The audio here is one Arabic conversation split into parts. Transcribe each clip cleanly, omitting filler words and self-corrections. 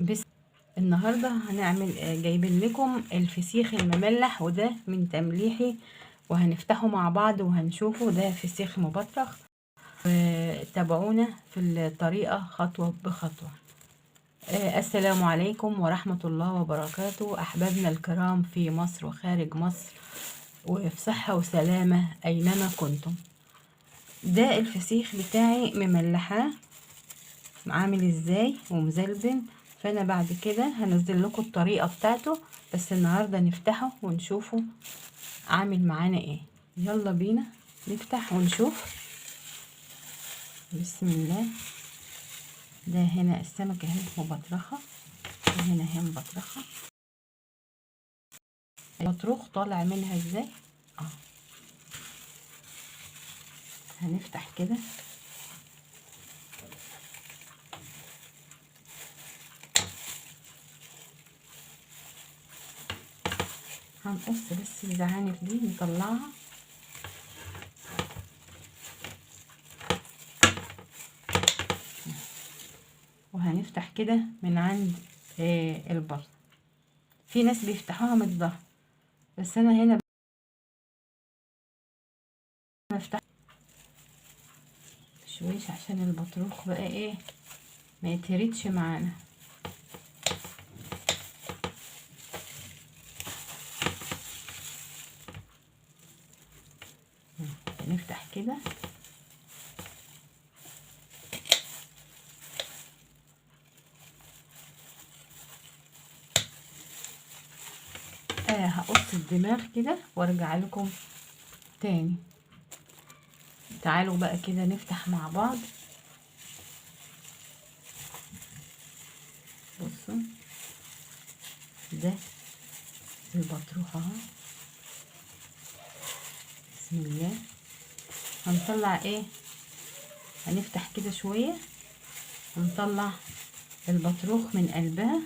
بس النهارده هنعمل جايبين لكم الفسيخ المملح، وده من تمليحي، وهنفتحه مع بعض وهنشوفه. ده فسيخ مبطرخ، تابعونا في الطريقة خطوة بخطوة. السلام عليكم ورحمة الله وبركاته، أحبابنا الكرام في مصر وخارج مصر، وفي صحة وسلامة أينما كنتم. ده الفسيخ بتاعي مملحاه عامل ازاي ومزلبن. فانا بعد كده هنزل لكم الطريقة بتاعته، بس النهاردة نفتحه ونشوفه عامل معانا ايه. يلا بينا نفتح ونشوف. بسم الله. ده هنا السمكة اهي مبطرخة، وهنا اهي مبطرخة. البطروخ طالع منها ازاي. هنفتح كده. هنقص بس الزعانف دي نطلعها. وهنفتح كده من عند البطن. في ناس بيفتحوها من الظهر، بس انا هنا بفتح شويش عشان البطروخ بقى ايه ما يتهرتش معانا. نفتح كده. هقص الدماغ كده وارجع لكم تاني. تعالوا بقى كده نفتح مع بعض. بصوا، ده البطروخ اهو. بسم الله. هنطلع ايه، هنفتح كده شوية ونطلع البطروخ من قلبها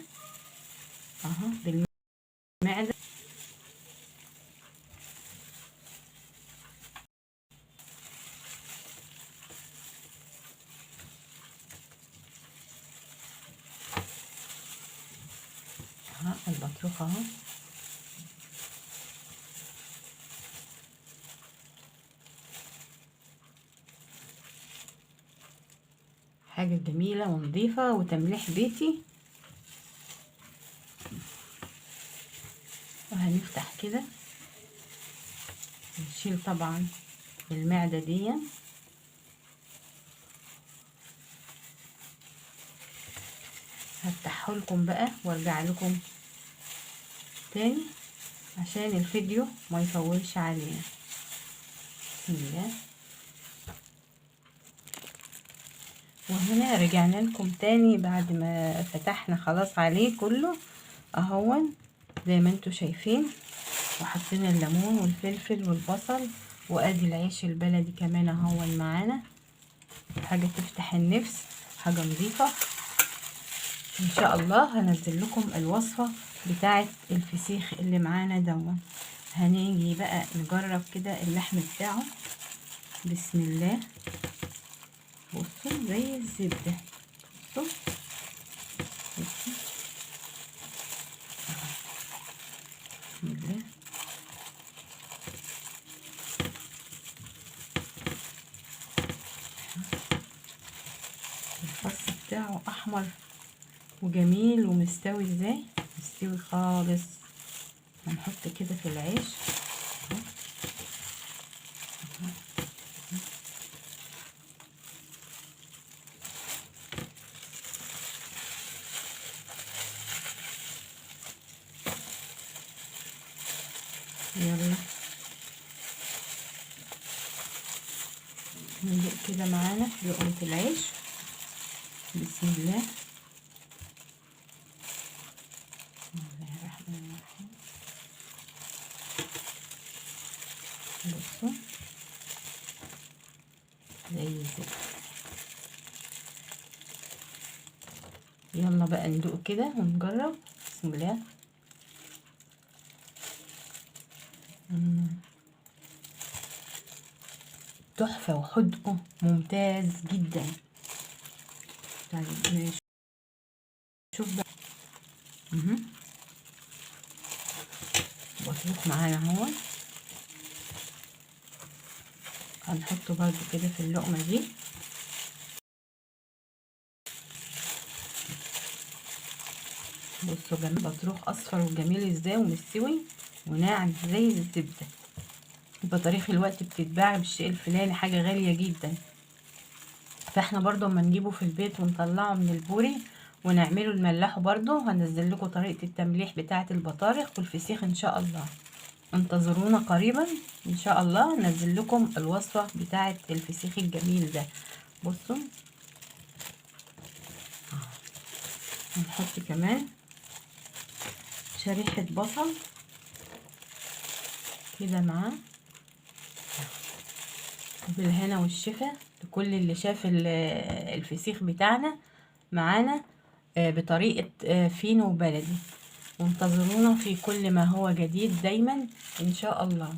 اهو بالمعدة. اهو البطروخ اهو. حاجة جميلة ونظيفة وتمليح بيتي. وهنفتح كده نشيل طبعا المعدة دي. هفتحه لكم بقى وارجع لكم تاني عشان الفيديو ما يطولش علينا. بسم الله. وهنا رجعنا لكم تاني بعد ما فتحنا خلاص عليه كله اهون زي ما انتوا شايفين، وحطينا الليمون والفلفل والبصل، وادي العيش البلدي كمان اهون معانا. حاجة تفتح النفس، حاجة نظيفة. ان شاء الله هنزل لكم الوصفة بتاعة الفسيخ اللي معانا دون. هنيجي بقى نجرب كده اللحم بتاعه. بسم الله. بصوا زي الزبدة. بصوا بسم الله. الفص بتاعه احمر وجميل ومستوي ازاي، مستوي خالص. هنحط كده في العيش. يلا ندوق كده معانا لقمة العيش. بسم الله. بسم الله الرحمن الرحيم. بصوا زي الزبدة. يلا بقى ندوق كده ونجرب. بسم الله. تحفة وحدقه ممتاز جدا. طيب نشوف بقى بطبخ معانا اهو. هنحطه برضو كده في اللقمة دي. بصوا جميل، بطروخ اصفر وجميل ازاي ومستوي وناعم زي الزبدة. البطاريخ الوقت بتتباع بالشيء الفلاني حاجة غالية جدا، فاحنا برضو اما نجيبه في البيت ونطلعه من البوري ونعمله نملحه برضو. هنزل لكم طريقة التمليح بتاعة البطارخ والفسيخ ان شاء الله. انتظرونا قريبا ان شاء الله، ننزل لكم الوصفة بتاعة الفسيخ الجميل ده. بصوا هنحط كمان شريحة بصل كده معاه. بالهنا والشفا لكل اللي شاف الفسيخ بتاعنا معانا بطريقة فينو بلدي. وانتظرونا في كل ما هو جديد دايما ان شاء الله.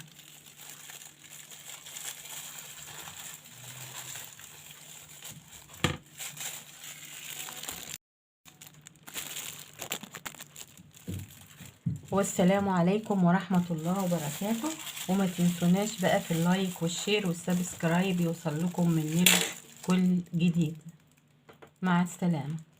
والسلام عليكم ورحمة الله وبركاته. وما تنسوناش بقى في اللايك والشير والسبسكرايب يوصل لكم مننا كل جديد. مع السلامة.